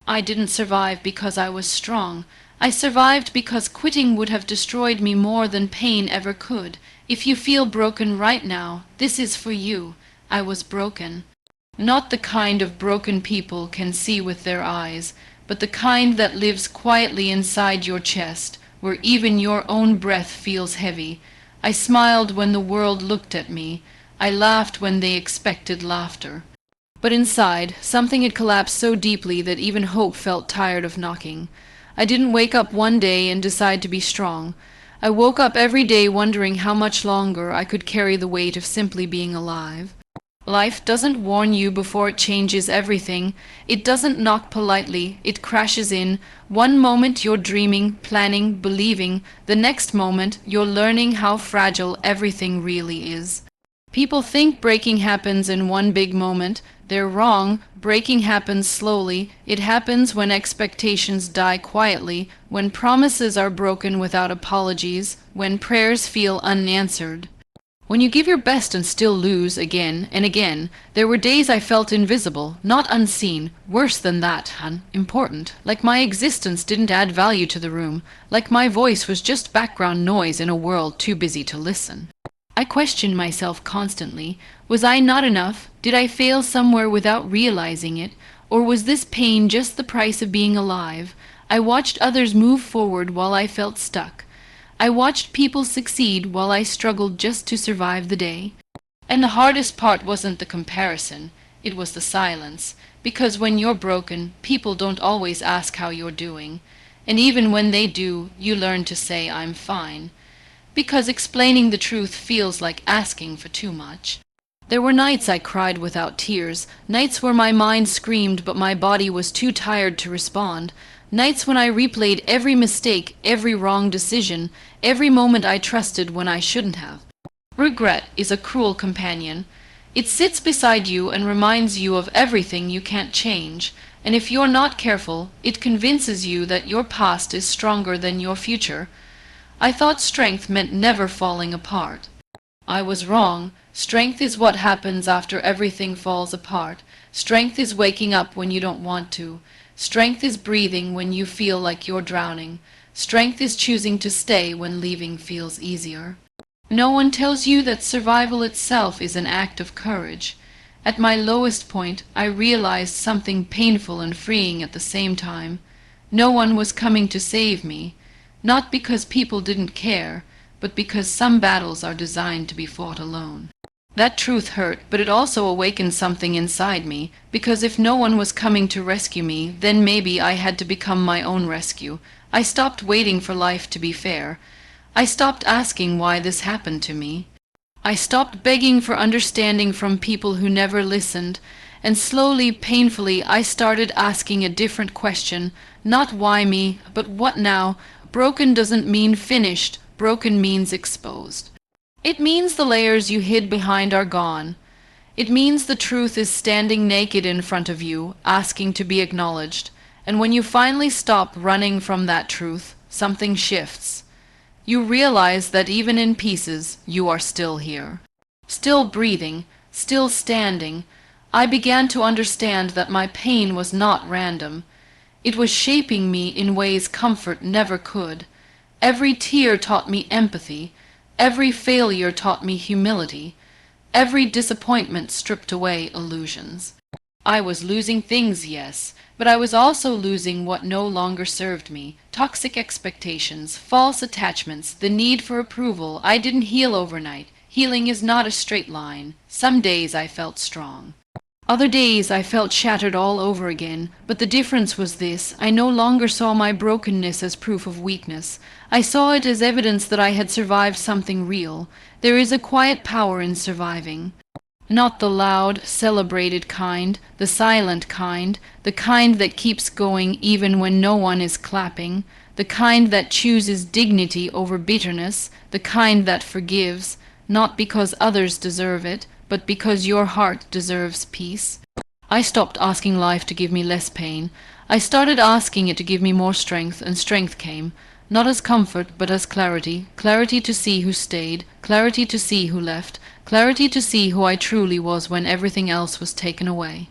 I didn't survive because I was strong. I survived because quitting would have destroyed me more than pain ever could. If you feel broken right now, this is for you. I was broken. Not the kind of broken people can see with their eyes, but the kind that lives quietly inside your chest, where even your own breath feels heavy. I smiled when the world looked at me. I laughed when they expected laughter. But inside, something had collapsed so deeply that even hope felt tired of knocking. I didn't wake up one day and decide to be strong. I woke up every day wondering how much longer I could carry the weight of simply being alive. Life doesn't warn you before it changes everything. It doesn't knock politely, it crashes in. One moment you're dreaming, planning, believing. The next moment you're learning how fragile everything really is. People think breaking happens in one big moment. They're wrong. Breaking happens slowly. It happens when expectations die quietly, when promises are broken without apologies, when prayers feel unanswered. When you give your best and still lose again and again. There were days I felt invisible, not unseen, worse than that, important, like my existence didn't add value to the room, like my voice was just background noise in a world too busy to listen. I questioned myself constantly. Was I not enough? Did I fail somewhere without realizing it? Or was this pain just the price of being alive? I watched others move forward while I felt stuck. I watched people succeed while I struggled just to survive the day. And the hardest part wasn't the comparison, it was the silence. Because when you're broken, people don't always ask how you're doing. And even when they do, you learn to say, "I'm fine." Because explaining the truth feels like asking for too much. There were nights I cried without tears, nights where my mind screamed but my body was too tired to respond, nights when I replayed every mistake, every wrong decision, every moment I trusted when I shouldn't have. Regret is a cruel companion. It sits beside you and reminds you of everything you can't change, and if you're not careful, it convinces you that your past is stronger than your future. I thought strength meant never falling apart. I was wrong. Strength is what happens after everything falls apart. Strength is waking up when you don't want to. Strength is breathing when you feel like you're drowning. Strength is choosing to stay when leaving feels easier. No one tells you that survival itself is an act of courage. At my lowest point, I realized something painful and freeing at the same time. No one was coming to save me. Not because people didn't care, but because some battles are designed to be fought alone. That truth hurt, but it also awakened something inside me, because if no one was coming to rescue me, then maybe I had to become my own rescue. I stopped waiting for life to be fair. I stopped asking why this happened to me. I stopped begging for understanding from people who never listened, and slowly, painfully, I started asking a different question, not why me, but what now? Broken doesn't mean finished. Broken means exposed. It means the layers you hid behind are gone. It means the truth is standing naked in front of you, asking to be acknowledged. And when you finally stop running from that truth, something shifts. You realize that even in pieces, you are still here. Still breathing, still standing. I began to understand that my pain was not random. It was shaping me in ways comfort never could. Every tear taught me empathy. Every failure taught me humility. Every disappointment stripped away illusions. I was losing things, yes, but I was also losing what no longer served me. Toxic expectations, false attachments, the need for approval. I didn't heal overnight. Healing is not a straight line. Some days I felt strong. Other days I felt shattered all over again, but the difference was this: I no longer saw my brokenness as proof of weakness. I saw it as evidence that I had survived something real. There is a quiet power in surviving. Not the loud, celebrated kind, the silent kind, the kind that keeps going even when no one is clapping, the kind that chooses dignity over bitterness, the kind that forgives, not because others deserve it, but because your heart deserves peace. I stopped asking life to give me less pain. I started asking it to give me more strength, and strength came, not as comfort, but as clarity. Clarity to see who stayed, clarity to see who left, clarity to see who I truly was when everything else was taken away.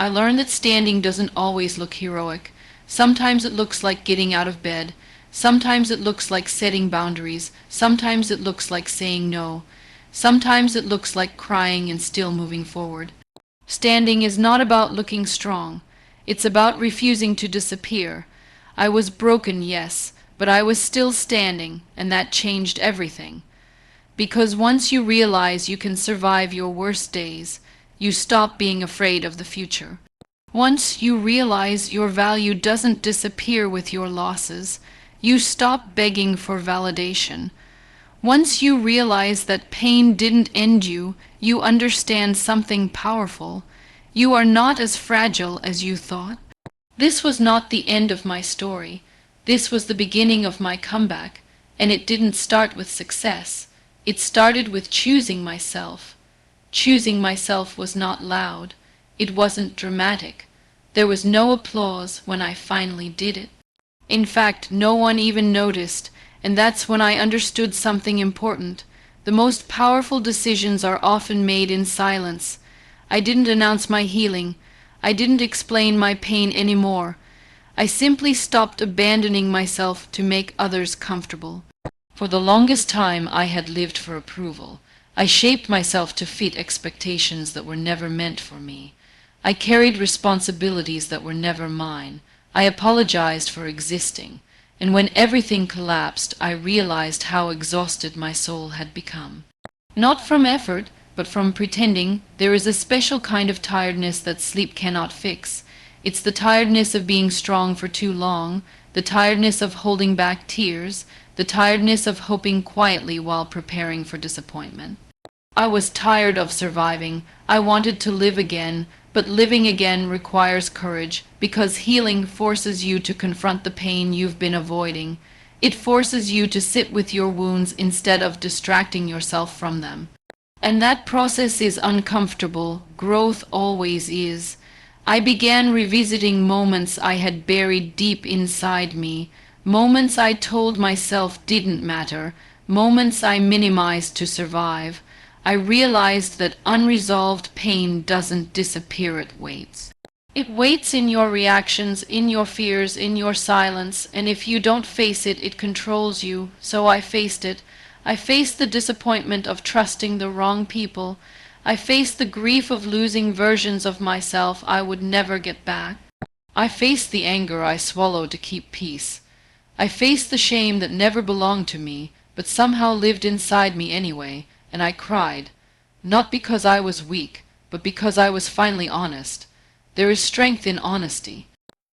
I learned that standing doesn't always look heroic. Sometimes it looks like getting out of bed. Sometimes it looks like setting boundaries. Sometimes it looks like saying no. Sometimes it looks like crying and still moving forward. Standing is not about looking strong. It's about refusing to disappear. I was broken, yes, but I was still standing, and that changed everything. Because once you realize you can survive your worst days, you stop being afraid of the future. Once you realize your value doesn't disappear with your losses, you stop begging for validation. Once you realize that pain didn't end you, you understand something powerful. You are not as fragile as you thought. This was not the end of my story. This was the beginning of my comeback, and it didn't start with success. It started with choosing myself. Choosing myself was not loud. It wasn't dramatic. There was no applause when I finally did it. In fact, no one even noticed, and that's when I understood something important. The most powerful decisions are often made in silence. I didn't announce my healing. I didn't explain my pain anymore. I simply stopped abandoning myself to make others comfortable. For the longest time I had lived for approval. I shaped myself to fit expectations that were never meant for me. I carried responsibilities that were never mine. I apologized for existing, and when everything collapsed, I realized how exhausted my soul had become. Not from effort, but from pretending. There is a special kind of tiredness that sleep cannot fix. It's the tiredness of being strong for too long, the tiredness of holding back tears, the tiredness of hoping quietly while preparing for disappointment. I was tired of surviving. I wanted to live again, but living again requires courage, because healing forces you to confront the pain you've been avoiding. It forces you to sit with your wounds instead of distracting yourself from them. And that process is uncomfortable. Growth always is. I began revisiting moments I had buried deep inside me, moments I told myself didn't matter, moments I minimized to survive. I realized that unresolved pain doesn't disappear, it waits. It waits in your reactions, in your fears, in your silence, and if you don't face it, it controls you. So I faced it. I faced the disappointment of trusting the wrong people. I faced the grief of losing versions of myself I would never get back. I faced the anger I swallowed to keep peace. I faced the shame that never belonged to me, but somehow lived inside me anyway, and I cried, not because I was weak, but because I was finally honest. There is strength in honesty.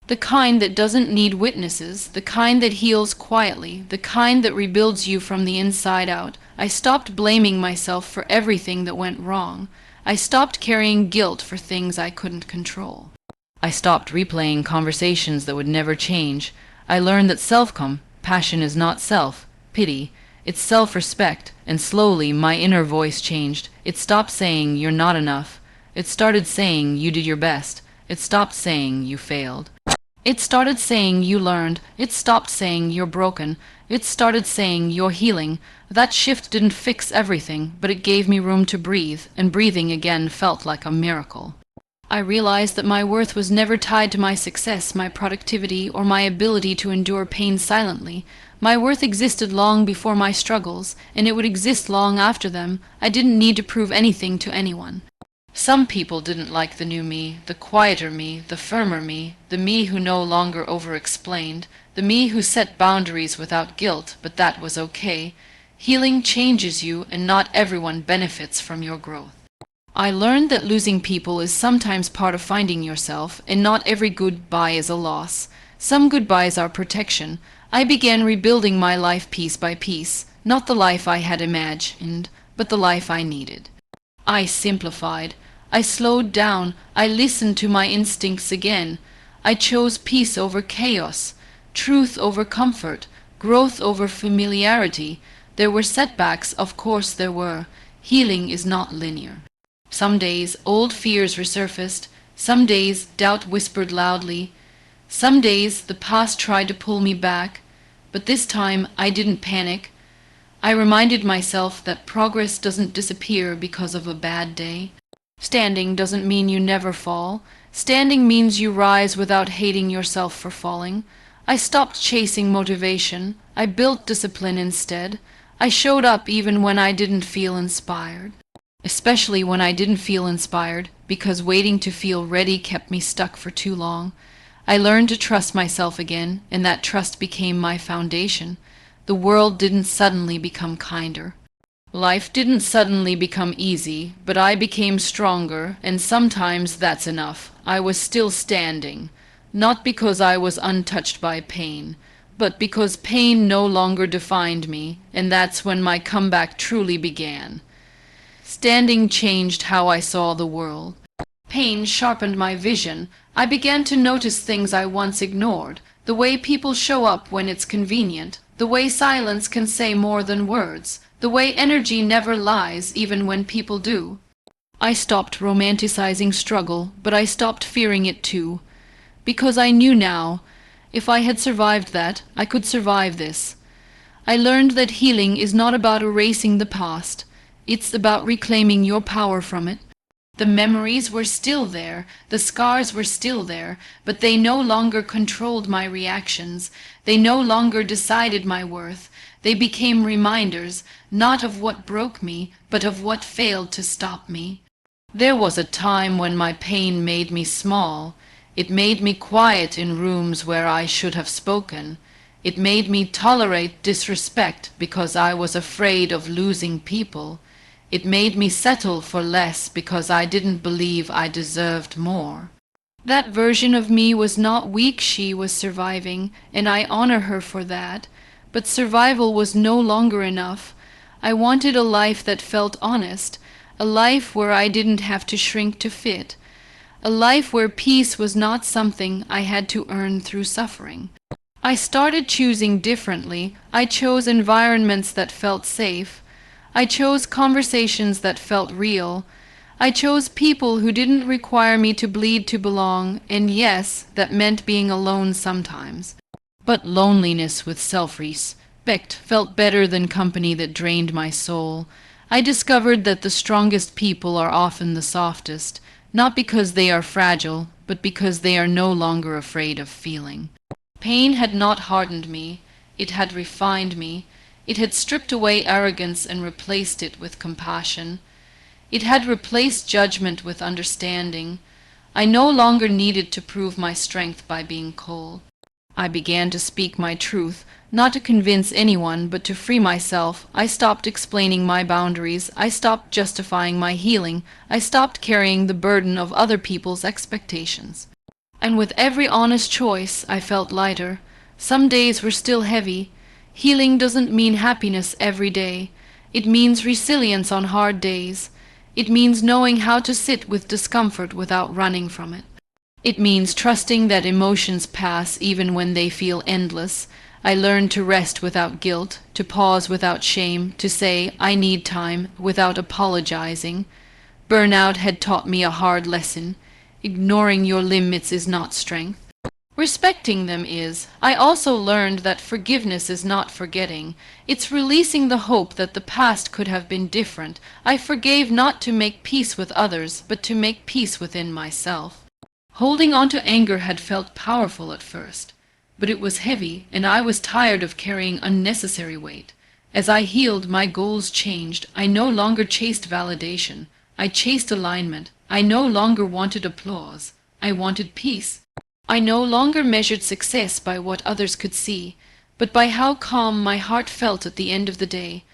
The kind that doesn't need witnesses, the kind that heals quietly, the kind that rebuilds you from the inside out. I stopped blaming myself for everything that went wrong. I stopped carrying guilt for things I couldn't control. I stopped replaying conversations that would never change. I learned that self-compassion is not self-pity. It's self-respect, and slowly my inner voice changed. It stopped saying, "You're not enough." It started saying, "You did your best." It stopped saying, "You failed." It started saying, "You learned." It stopped saying, "You're broken." It started saying, "You're healing." That shift didn't fix everything, but it gave me room to breathe, and breathing again felt like a miracle. I realized that my worth was never tied to my success, my productivity, or my ability to endure pain silently. My worth existed long before my struggles, and it would exist long after them. I didn't need to prove anything to anyone. Some people didn't like the new me, the quieter me, the firmer me, the me who no longer over-explained, the me who set boundaries without guilt, but that was okay. Healing changes you, and not everyone benefits from your growth. I learned that losing people is sometimes part of finding yourself, and not every goodbye is a loss. Some goodbyes are protection. I began rebuilding my life piece by piece, not the life I had imagined, but the life I needed. I simplified. I slowed down. I listened to my instincts again. I chose peace over chaos, truth over comfort, growth over familiarity. There were setbacks, of course there were. Healing is not linear. Some days old fears resurfaced. Some days doubt whispered loudly. Some days the past tried to pull me back. But this time I didn't panic. I reminded myself that progress doesn't disappear because of a bad day. Standing doesn't mean you never fall. Standing means you rise without hating yourself for falling. I stopped chasing motivation. I built discipline instead. I showed up even when I didn't feel inspired. Especially when I didn't feel inspired, because waiting to feel ready kept me stuck for too long. I learned to trust myself again, and that trust became my foundation. The world didn't suddenly become kinder. Life didn't suddenly become easy, but I became stronger, and sometimes that's enough. I was still standing, not because I was untouched by pain, but because pain no longer defined me, and that's when my comeback truly began. Standing changed how I saw the world. Pain sharpened my vision. I began to notice things I once ignored, the way people show up when it's convenient, the way silence can say more than words, the way energy never lies even when people do. I stopped romanticizing struggle, but I stopped fearing it too. Because I knew now, if I had survived that, I could survive this. I learned that healing is not about erasing the past. It's about reclaiming your power from it. The memories were still there, the scars were still there, but they no longer controlled my reactions. They no longer decided my worth. They became reminders, not of what broke me, but of what failed to stop me. There was a time when my pain made me small. It made me quiet in rooms where I should have spoken. It made me tolerate disrespect because I was afraid of losing people. It made me settle for less because I didn't believe I deserved more. That version of me was not weak. She was surviving, and I honor her for that. But survival was no longer enough. I wanted a life that felt honest, a life where I didn't have to shrink to fit, a life where peace was not something I had to earn through suffering. I started choosing differently. I chose environments that felt safe. I chose conversations that felt real. I chose people who didn't require me to bleed to belong, and yes, that meant being alone sometimes. But loneliness with self-respect felt better than company that drained my soul. I discovered that the strongest people are often the softest, not because they are fragile, but because they are no longer afraid of feeling. Pain had not hardened me, it had refined me. It had stripped away arrogance and replaced it with compassion. It had replaced judgment with understanding. I no longer needed to prove my strength by being cold. I began to speak my truth, not to convince anyone, but to free myself. I stopped explaining my boundaries. I stopped justifying my healing. I stopped carrying the burden of other people's expectations. And with every honest choice, I felt lighter. Some days were still heavy. Healing doesn't mean happiness every day. It means resilience on hard days. It means knowing how to sit with discomfort without running from it. It means trusting that emotions pass even when they feel endless. I learned to rest without guilt, to pause without shame, to say, I need time, without apologizing. Burnout had taught me a hard lesson. Ignoring your limits is not strength. Respecting them is. I also learned that forgiveness is not forgetting. It's releasing the hope that the past could have been different. I forgave not to make peace with others, but to make peace within myself. Holding on to anger had felt powerful at first, but it was heavy, and I was tired of carrying unnecessary weight. As I healed, my goals changed. I no longer chased validation. I chased alignment. I no longer wanted applause. I wanted peace. I no longer measured success by what others could see, but by how calm my heart felt at the end of the day.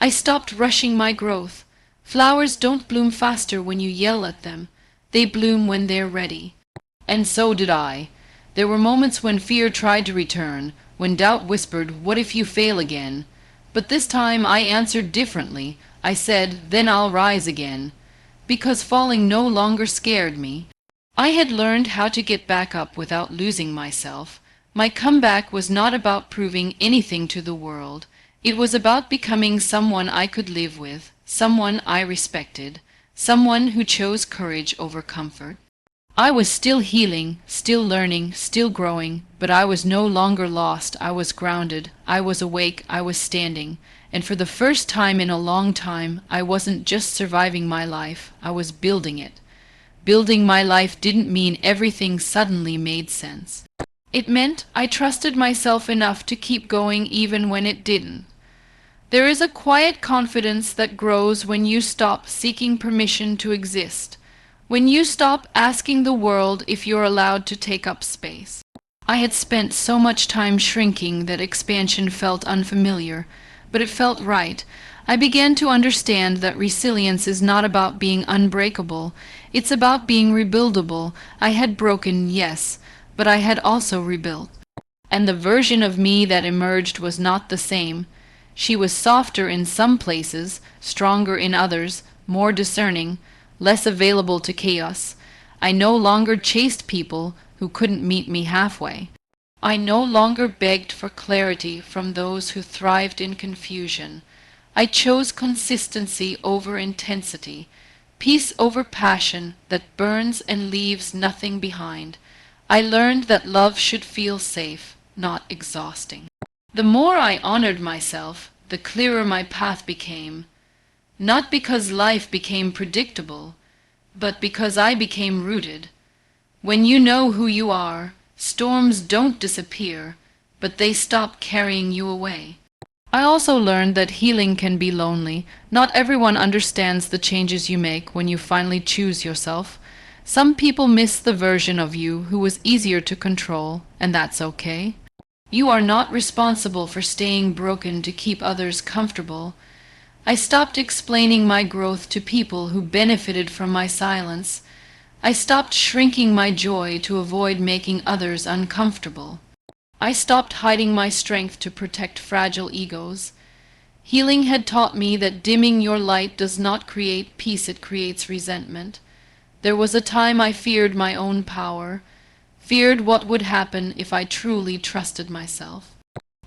I stopped rushing my growth. Flowers don't bloom faster when you yell at them. They bloom when they're ready. And so did I. There were moments when fear tried to return, when doubt whispered, "What if you fail again?" But this time I answered differently. I said, "Then I'll rise again," because falling no longer scared me. I had learned how to get back up without losing myself. My comeback was not about proving anything to the world. It was about becoming someone I could live with, someone I respected, someone who chose courage over comfort. I was still healing, still learning, still growing, but I was no longer lost. I was grounded, I was awake, I was standing, and for the first time in a long time, I wasn't just surviving my life, I was building it. Building my life didn't mean everything suddenly made sense. It meant I trusted myself enough to keep going even when it didn't. There is a quiet confidence that grows when you stop seeking permission to exist, when you stop asking the world if you're allowed to take up space. I had spent so much time shrinking that expansion felt unfamiliar, but it felt right. I began to understand that resilience is not about being unbreakable, it's about being rebuildable. I had broken, yes, but I had also rebuilt. And the version of me that emerged was not the same. She was softer in some places, stronger in others, more discerning, less available to chaos. I no longer chased people who couldn't meet me halfway. I no longer begged for clarity from those who thrived in confusion. I chose consistency over intensity, peace over passion that burns and leaves nothing behind. I learned that love should feel safe, not exhausting. The more I honored myself, the clearer my path became. Not because life became predictable, but because I became rooted. When you know who you are, storms don't disappear, but they stop carrying you away. I also learned that healing can be lonely. Not everyone understands the changes you make when you finally choose yourself. Some people miss the version of you who was easier to control, and that's okay. You are not responsible for staying broken to keep others comfortable. I stopped explaining my growth to people who benefited from my silence. I stopped shrinking my joy to avoid making others uncomfortable. I stopped hiding my strength to protect fragile egos. Healing had taught me that dimming your light does not create peace, it creates resentment. There was a time I feared my own power, feared what would happen if I truly trusted myself.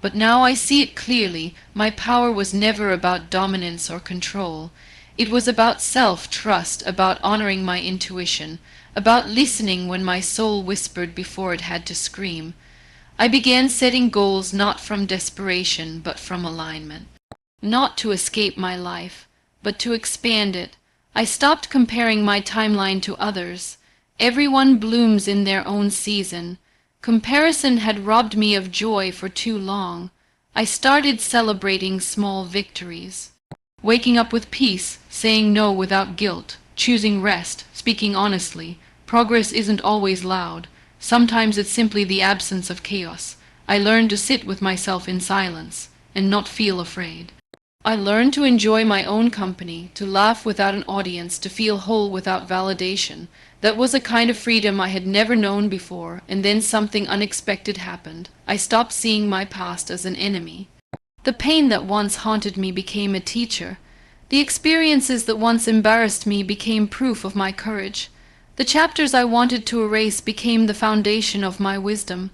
But now I see it clearly. My power was never about dominance or control. It was about self-trust, about honoring my intuition, about listening when my soul whispered before it had to scream. I began setting goals not from desperation, but from alignment. Not to escape my life, but to expand it. I stopped comparing my timeline to others. Everyone blooms in their own season. Comparison had robbed me of joy for too long. I started celebrating small victories. Waking up with peace, saying no without guilt, choosing rest, speaking honestly. Progress isn't always loud. Sometimes it's simply the absence of chaos. I learned to sit with myself in silence and not feel afraid. I learned to enjoy my own company, to laugh without an audience, to feel whole without validation. That was a kind of freedom I had never known before, and then something unexpected happened. I stopped seeing my past as an enemy. The pain that once haunted me became a teacher. The experiences that once embarrassed me became proof of my courage. The chapters I wanted to erase became the foundation of my wisdom.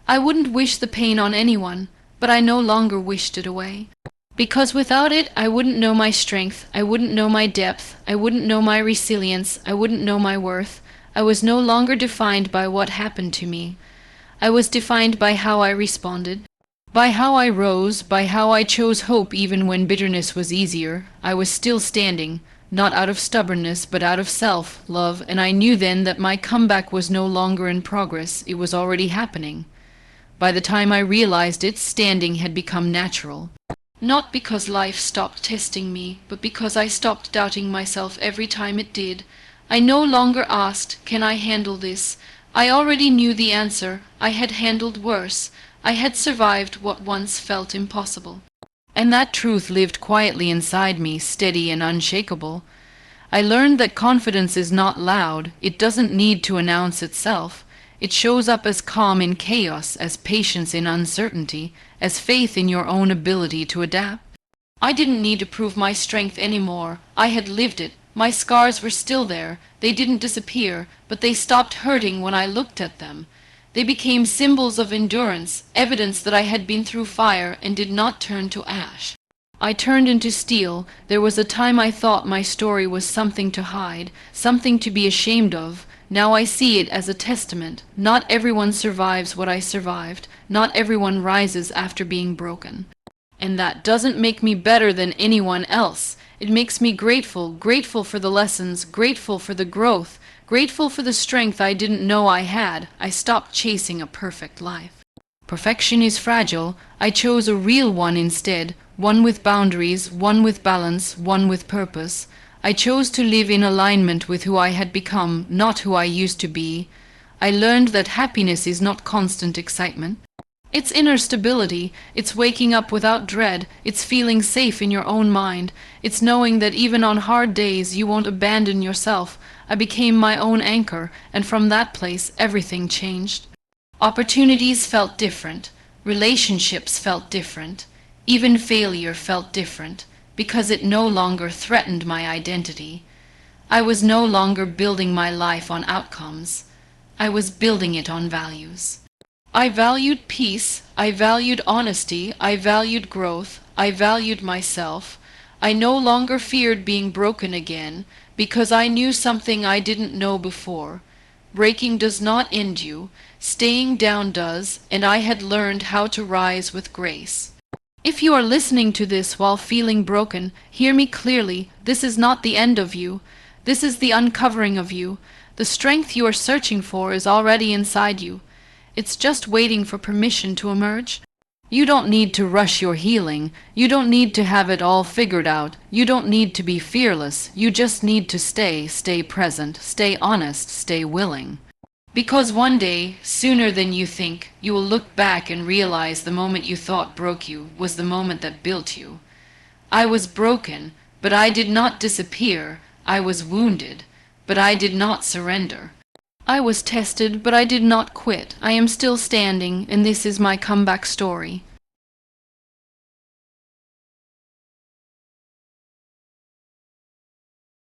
I wouldn't wish the pain on anyone, but I no longer wished it away. Because without it, I wouldn't know my strength, I wouldn't know my depth, I wouldn't know my resilience, I wouldn't know my worth. I was no longer defined by what happened to me. I was defined by how I responded, by how I rose, by how I chose hope even when bitterness was easier. I was still standing, not out of stubbornness, but out of self-love, and I knew then that my comeback was no longer in progress, it was already happening. By the time I realized it, standing had become natural. Not because life stopped testing me, but because I stopped doubting myself every time it did. I no longer asked, "Can I handle this?" I already knew the answer. I had handled worse. I had survived what once felt impossible. And that truth lived quietly inside me, steady and unshakable. I learned that confidence is not loud. It doesn't need to announce itself. It shows up as calm in chaos, as patience in uncertainty, as faith in your own ability to adapt. I didn't need to prove my strength anymore. I had lived it. My scars were still there. They didn't disappear, but they stopped hurting when I looked at them. They became symbols of endurance, evidence that I had been through fire and did not turn to ash. I turned into steel. There was a time I thought my story was something to hide, something to be ashamed of. Now I see it as a testament. Not everyone survives what I survived. Not everyone rises after being broken. And that doesn't make me better than anyone else. It makes me grateful, grateful for the lessons, grateful for the growth, Grateful for the strength I didn't know I had, I stopped chasing a perfect life. Perfection is fragile. I chose a real one instead, one with boundaries, one with balance, one with purpose. I chose to live in alignment with who I had become, not who I used to be. I learned that happiness is not constant excitement. It's inner stability, it's waking up without dread, it's feeling safe in your own mind, it's knowing that even on hard days you won't abandon yourself. I became my own anchor, and from that place everything changed. Opportunities felt different, relationships felt different, even failure felt different, because it no longer threatened my identity. I was no longer building my life on outcomes, I was building it on values. I valued peace, I valued honesty, I valued growth, I valued myself. I no longer feared being broken again, because I knew something I didn't know before. Breaking does not end you, staying down does, and I had learned how to rise with grace. If you are listening to this while feeling broken, hear me clearly. This is not the end of you. This is the uncovering of you. The strength you are searching for is already inside you. It's just waiting for permission to emerge. You don't need to rush your healing. You don't need to have it all figured out. You don't need to be fearless. You just need to stay present, stay honest, stay willing. Because one day, sooner than you think, you will look back and realize the moment you thought broke you was the moment that built you. I was broken, but I did not disappear. I was wounded, but I did not surrender. I was tested, but I did not quit. I am still standing, and this is my comeback story.